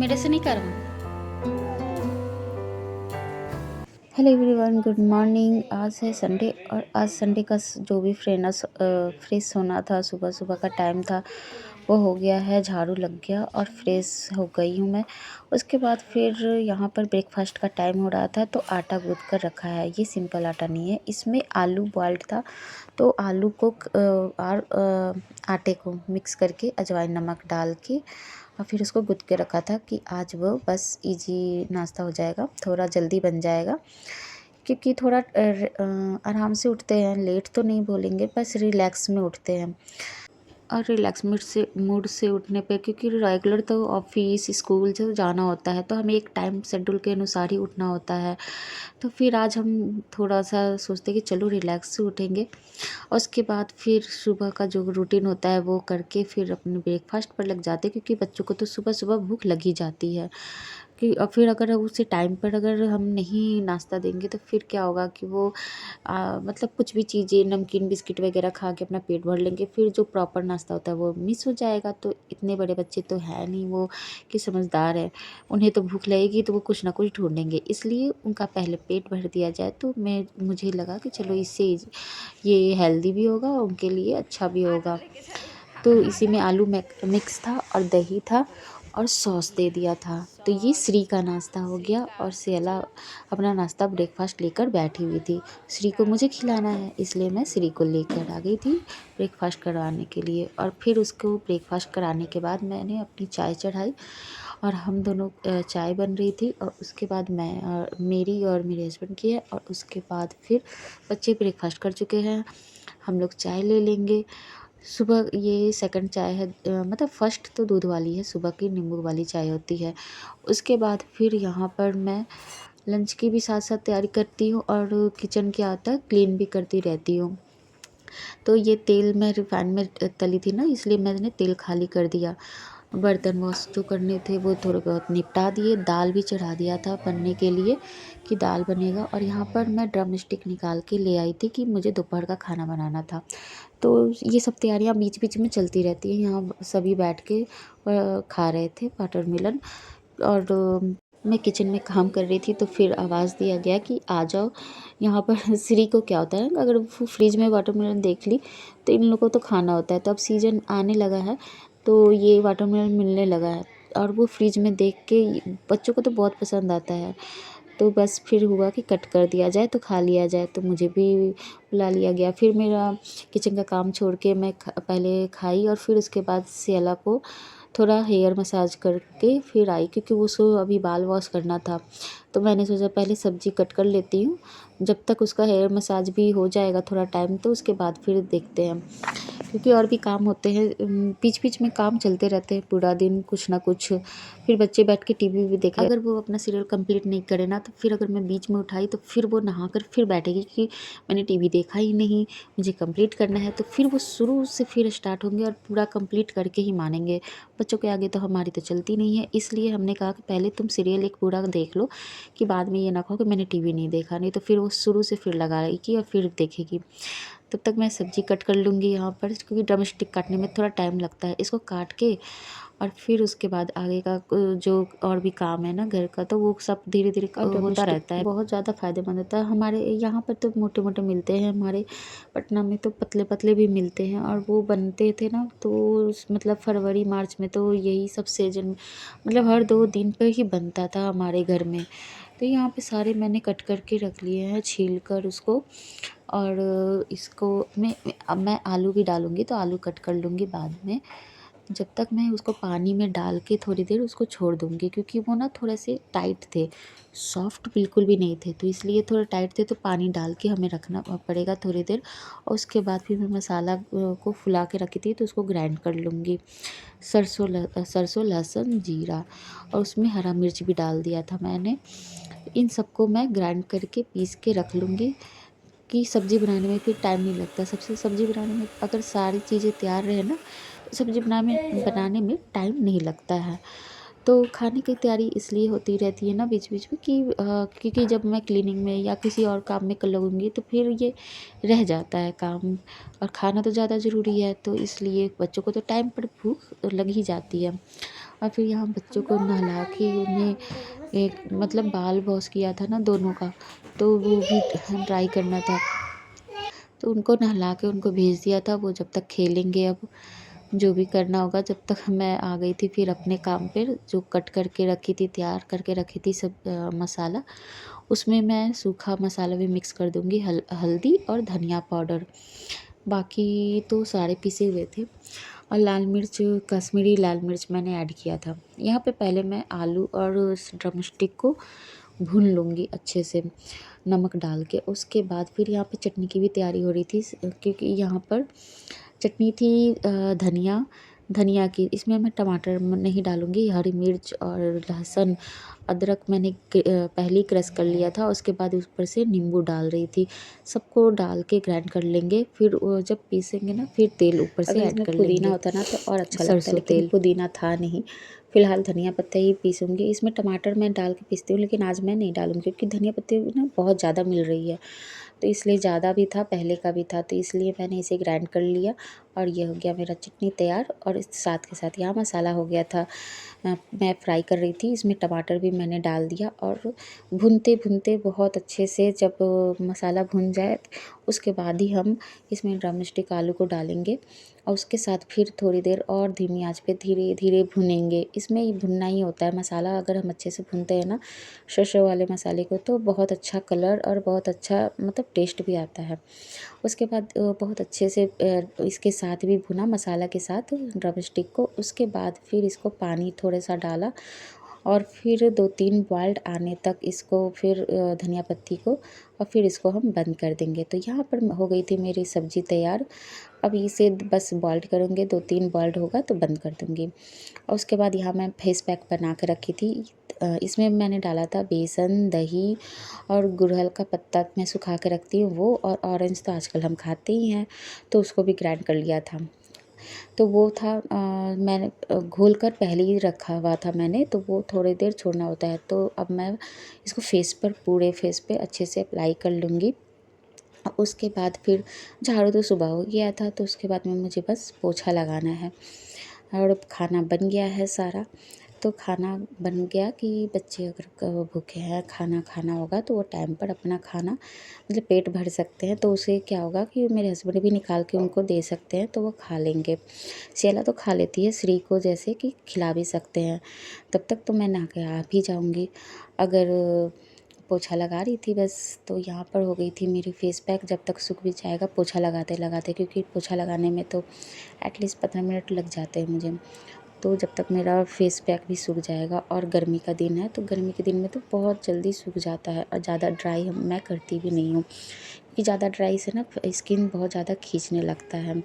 मेरे से नहीं करूँ। Hello everyone, good morning. आज है संडे और आज संडे का जो भी फ्रेश होना था, सुबह सुबह का टाइम था वो हो गया है। झाड़ू लग गया और फ्रेश हो गई हूँ मैं। उसके बाद फिर यहाँ पर ब्रेकफास्ट का टाइम हो रहा था तो आटा गूँथ कर रखा है। ये सिंपल आटा नहीं है, इसमें आलू बॉइल्ड था तो आलू को आटे को मिक्स करके अजवाइन नमक डाल के और फिर उसको गूँथ के रखा था कि आज वो बस इजी नाश्ता हो जाएगा, थोड़ा जल्दी बन जाएगा। क्योंकि थोड़ा आराम से उठते हैं, लेट तो नहीं बोलेंगे, बस रिलैक्स में उठते हैं। और रिलैक्स मूड से उठने पे, क्योंकि रेगुलर तो ऑफिस स्कूल जो जाना होता है तो हमें एक टाइम शेड्यूल के अनुसार ही उठना होता है। तो फिर आज हम थोड़ा सा सोचते हैं कि चलो रिलैक्स से उठेंगे और उसके बाद फिर सुबह का जो रूटीन होता है वो करके फिर अपने ब्रेकफास्ट पर लग जाते हैं, क्योंकि बच्चों को तो सुबह सुबह भूख लगी जाती है कि और फिर अगर उसे टाइम पर अगर हम नहीं नाश्ता देंगे तो फिर क्या होगा कि वो मतलब कुछ भी चीज़ें नमकीन बिस्किट वगैरह खा के अपना पेट भर लेंगे, फिर जो प्रॉपर नाश्ता होता है वो मिस हो जाएगा। तो इतने बड़े बच्चे तो है नहीं वो कि समझदार है, उन्हें तो भूख लगेगी तो वो कुछ ना कुछ ढूंढेंगे, इसलिए उनका पहले पेट भर दिया जाए। तो मुझे लगा कि चलो इससे ये हेल्दी भी होगा और उनके लिए अच्छा भी होगा। तो इसी में आलू मिक्स था और दही था और सॉस दे दिया था। तो ये श्री का नाश्ता हो गया और सेला अपना नाश्ता ब्रेकफास्ट लेकर बैठी हुई थी। श्री को मुझे खिलाना है, इसलिए मैं श्री को लेकर आ गई थी ब्रेकफास्ट करवाने के लिए। और फिर उसको ब्रेकफास्ट कराने के बाद मैंने अपनी चाय चढ़ाई और हम दोनों चाय बन रही थी और उसके बाद मैं और मेरी और मेरे हस्बैंड की है। और उसके बाद फिर बच्चे ब्रेकफास्ट कर चुके हैं, हम लोग चाय ले लेंगे। सुबह ये सेकंड चाय है, मतलब फर्स्ट तो दूध वाली है, सुबह की नींबू वाली चाय होती है। उसके बाद फिर यहाँ पर मैं लंच की भी साथ साथ तैयारी करती हूँ और किचन क्या होता है क्लीन भी करती रहती हूँ। तो ये तेल मैं रिफाइन में तली थी ना, इसलिए मैंने तेल खाली कर दिया। बर्तन वॉश जो करने थे वो थोड़े बहुत निपटा दिए, दाल भी चढ़ा दिया था बनने के लिए कि दाल बनेगा। और यहाँ पर मैं ड्रम स्टिक निकाल के ले आई थी कि मुझे दोपहर का खाना बनाना था। तो ये सब तैयारियाँ बीच बीच में चलती रहती हैं। यहाँ सभी बैठ के खा रहे थे वाटरमेलन और मैं किचन में काम कर रही थी। तो फिर आवाज़ दिया गया कि आ जाओ यहाँ पर। श्री को क्या होता है, अगर वो फ्रिज में वाटरमेलन देख ली तो इन लोगों को तो खाना होता है। तो अब सीजन आने लगा है तो ये वाटरमेलन मिलने लगा है और वो फ्रिज में देख के बच्चों को तो बहुत पसंद आता है। तो बस फिर हुआ कि कट कर दिया जाए तो खा लिया जाए, तो मुझे भी बुला लिया गया। फिर मेरा किचन का काम छोड़ के मैं पहले खाई और फिर उसके बाद सियाला को थोड़ा हेयर मसाज करके फिर आई, क्योंकि उसको अभी बाल वॉश करना था। तो मैंने सोचा पहले सब्ज़ी कट कर लेती हूँ, जब तक उसका हेयर मसाज भी हो जाएगा थोड़ा टाइम तो उसके बाद फिर देखते हैं, क्योंकि और भी काम होते हैं। बीच बीच में काम चलते रहते हैं पूरा दिन कुछ ना कुछ। फिर बच्चे बैठ के टीवी भी देख रहे, अगर वो अपना सीरियल कंप्लीट नहीं करे ना तो फिर अगर मैं बीच में उठाई तो फिर वो नहा कर फिर बैठेगी कि मैंने टीवी देखा ही नहीं, मुझे कंप्लीट करना है। तो फिर वो शुरू से फिर स्टार्ट होंगे और पूरा कंप्लीट करके ही मानेंगे। बच्चों के आगे तो हमारी तो चलती नहीं है, इसलिए हमने कहा कि पहले तुम सीरियल एक पूरा देख लो कि बाद में ये ना कहो कि मैंने टीवी नहीं देखा, नहीं तो फिर वो शुरू से फिर लगाएगी और फिर देखेगी। तब तक मैं सब्ज़ी कट कर लूँगी यहाँ पर, क्योंकि ड्रम स्टिक काटने में थोड़ा टाइम लगता है। इसको काट के और फिर उसके बाद आगे का जो और भी काम है ना घर का, तो वो सब धीरे धीरे होता रहता है। बहुत ज़्यादा फ़ायदेमंद होता है। हमारे यहाँ पर तो मोटे मोटे मिलते हैं, हमारे पटना में तो पतले पतले भी मिलते हैं। और वो बनते थे ना तो मतलब फरवरी मार्च में तो यही सब सीजन, मतलब हर 2 दिन पर ही बनता था हमारे घर में। तो यहाँ पे सारे मैंने कट करके रख लिए हैं छील कर उसको। और इसको अब मैं आलू भी डालूँगी तो आलू कट कर लूँगी बाद में। जब तक मैं उसको पानी में डाल के थोड़ी देर उसको छोड़ दूँगी, क्योंकि वो ना थोड़े से टाइट थे, सॉफ्ट बिल्कुल भी नहीं थे, तो इसलिए थोड़ा टाइट थे। तो पानी डाल के हमें रखना पड़ेगा थोड़ी देर। और उसके बाद फिर मैं मसाला को फुला के रखी थी तो उसको ग्राइंड कर लूँगी। सरसों लहसुन जीरा और उसमें हरा मिर्च भी डाल दिया था मैंने। इन सबको मैं ग्राइंड करके पीस के रख लूँगी कि सब्ज़ी बनाने में फिर टाइम नहीं लगता। सबसे सब्ज़ी बनाने में अगर सारी चीज़ें तैयार रहे ना तो सब्ज़ी बनाने में टाइम नहीं लगता है। तो खाने की तैयारी इसलिए होती रहती है ना बीच बीच में कि क्योंकि जब मैं क्लीनिंग में या किसी और काम में लगूँगी तो फिर ये रह जाता है काम। और खाना तो ज़्यादा ज़रूरी है, तो इसलिए बच्चों को तो टाइम पर भूख लग ही जाती है। और फिर यहाँ बच्चों को नहला के उन्हें एक मतलब बाल वॉश किया था ना दोनों का, तो वो भी ड्राई करना था, तो उनको नहला के उनको भेज दिया था। वो जब तक खेलेंगे, अब जो भी करना होगा, जब तक मैं आ गई थी फिर अपने काम पे, जो कट करके रखी थी, तैयार करके रखी थी सब मसाला, उसमें मैं सूखा मसाला भी मिक्स कर दूँगी, हल्दी और धनिया पाउडर, बाकी तो सारे पिसे हुए थे। और लाल मिर्च, कश्मीरी लाल मिर्च मैंने ऐड किया था। यहाँ पे पहले मैं आलू और उस ड्रम स्टिक को भून लूँगी अच्छे से नमक डाल के। उसके बाद फिर यहाँ पे चटनी की भी तैयारी हो रही थी, क्योंकि यहाँ पर चटनी थी धनिया की। इसमें मैं टमाटर नहीं डालूँगी, हरी मिर्च और लहसुन, अदरक मैंने पहले ही क्रश कर लिया था, उसके बाद ऊपर से नींबू डाल रही थी। सबको डाल के ग्राइंड कर लेंगे, फिर जब पीसेंगे ना फिर तेल ऊपर से ऐड कर लेंगे। पुदीना होता ना तो और अच्छा लगता है, लेकिन पुदीना था नहीं। फ़िलहाल धनिया पत्ता ही पीसूँगी। इसमें टमाटर मैं डाल के पीसती हूँ, लेकिन आज मैं नहीं डालूँगी क्योंकि धनिया पत्ती ना बहुत ज़्यादा मिल रही है, तो इसलिए ज़्यादा भी था, पहले का भी था, तो इसलिए मैंने इसे ग्राइंड कर लिया। और ये हो गया मेरा चटनी तैयार। और इस साथ के साथ यहाँ मसाला हो गया था, मैं फ्राई कर रही थी, इसमें टमाटर भी मैंने डाल दिया। और भूनते भूनते बहुत अच्छे से जब मसाला भुन जाए, उसके बाद ही हम इसमें ड्रम स्टिक आलू को डालेंगे, और उसके साथ फिर थोड़ी देर और धीमी आंच पे धीरे धीरे भुनेंगे। इसमें ही भुनना ही होता है मसाला, अगर हम अच्छे से भूनते हैं ना सरसों वाले मसाले को, तो बहुत अच्छा कलर और बहुत अच्छा मतलब टेस्ट भी आता है। उसके बाद बहुत अच्छे से इसके साथ भी भुना, मसाला के साथ ड्रम स्टिक को। उसके बाद फिर इसको पानी थोड़ा सा डाला, और फिर 2-3 बॉइल्ड आने तक इसको, फिर धनिया पत्ती को, और फिर इसको हम बंद कर देंगे। तो यहाँ पर हो गई थी मेरी सब्ज़ी तैयार। अब इसे बस बॉइल्ड करूँगे, 2-3 बॉइल्ड होगा तो बंद कर दूँगी। और उसके बाद यहाँ मैं फेस पैक बना के रखी थी। इसमें मैंने डाला था बेसन, दही और गुड़हल का पत्ता मैं सुखा के रखती हूँ वो, और ऑरेंज तो आजकल हम खाते ही हैं, तो उसको भी ग्राइंड कर लिया था। तो वो था, मैंने घोल कर पहले ही रखा हुआ था मैंने, तो वो थोड़ी देर छोड़ना होता है। तो अब मैं इसको फेस पर, पूरे फेस पे अच्छे से अप्लाई कर लूँगी। उसके बाद फिर झाड़ू तो सुबह हो गया था, तो उसके बाद में मुझे बस पोछा लगाना है। और खाना बन गया है सारा। तो खाना बन गया कि बच्चे अगर भूखे हैं, खाना खाना होगा तो वो टाइम पर अपना खाना मतलब पेट भर सकते हैं, तो उसे क्या होगा कि मेरे हस्बैंड भी निकाल के उनको दे सकते हैं, तो वो खा लेंगे। शेला तो खा लेती है, श्री को जैसे कि खिला भी सकते हैं। तब तक तो मैं नहा के आ भी जाऊँगी। अगर पोछा लगा रही थी बस, तो यहाँ पर हो गई थी मेरी फेस पैक। जब तक सूख भी जाएगा पोछा लगाते लगाते, क्योंकि पोछा लगाने में तो एटलीस्ट 15 मिनट लग जाते हैं मुझे। तो जब तक मेरा फेस पैक भी सूख जाएगा, और गर्मी का दिन है तो गर्मी के दिन में तो बहुत जल्दी सूख जाता है, और ज़्यादा ड्राई मैं करती भी नहीं हूँ, क्योंकि ज़्यादा ड्राई से ना स्किन बहुत ज़्यादा खींचने लगता है।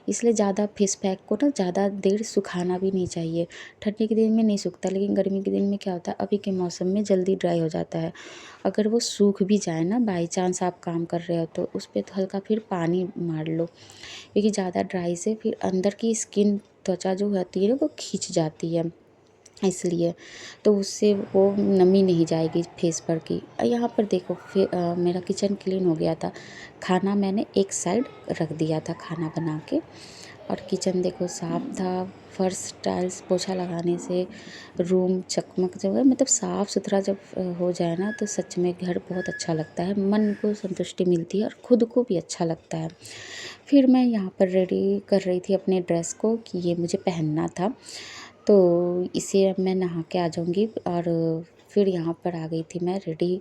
इसलिए ज़्यादा फेस पैक को ना ज़्यादा देर सुखाना भी नहीं चाहिए। ठंडी के दिन में नहीं सूखता, लेकिन गर्मी के दिन में क्या होता है, अभी के मौसम में जल्दी ड्राई हो जाता है। अगर वो सूख भी जाए ना, बाई चांस आप काम कर रहे हो, तो उस पर तो हल्का फिर पानी मार लो, क्योंकि ज़्यादा ड्राई से फिर अंदर की स्किन, त्वचा जो होती है वो खींच जाती है, इसलिए तो उससे वो नमी नहीं जाएगी फेस पर की। यहाँ पर देखो फिर मेरा किचन क्लीन हो गया था। खाना मैंने एक साइड रख दिया था खाना बना के, और किचन देखो साफ़ था। फर्श टाइल्स पोछा लगाने से रूम चकमक जो है, मतलब साफ़ सुथरा जब हो जाए ना, तो सच में घर बहुत अच्छा लगता है, मन को संतुष्टि मिलती है और खुद को भी अच्छा लगता है। फिर मैं यहाँ पर रेडी कर रही थी अपने ड्रेस को कि ये मुझे पहनना था, तो इसे अब मैं नहा के आ जाऊँगी। और फिर यहाँ पर आ गई थी मैं रेडी।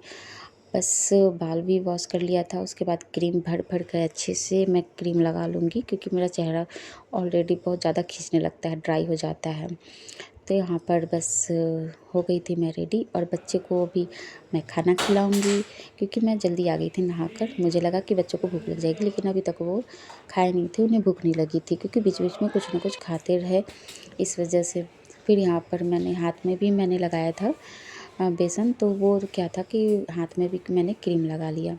बस बाल भी वॉश कर लिया था, उसके बाद क्रीम भर भर कर अच्छे से मैं क्रीम लगा लूँगी, क्योंकि मेरा चेहरा ऑलरेडी बहुत ज़्यादा खींचने लगता है, ड्राई हो जाता है। तो यहाँ पर बस हो गई थी मैं रेडी, और बच्चे को भी मैं खाना खिलाऊँगी, क्योंकि मैं जल्दी आ गई थी नहाकर। मुझे लगा कि बच्चों को भूख लग जाएगी, लेकिन अभी तक वो खाए नहीं थे, उन्हें भूख नहीं लगी थी, क्योंकि बीच बीच में कुछ ना कुछ खाते रहे, इस वजह से। फिर यहाँ पर मैंने हाथ में भी मैंने लगाया था बेसन, तो वो क्या था कि हाथ में भी मैंने क्रीम लगा लिया,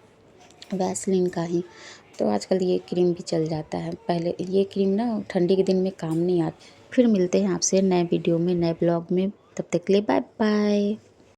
वैसलीन का ही। तो आजकल ये क्रीम भी चल जाता है, पहले ये क्रीम ना ठंडी के दिन में काम नहीं आती। फिर मिलते हैं आपसे नए वीडियो में, नए ब्लॉग में, तब तक के लिए बाय बाय।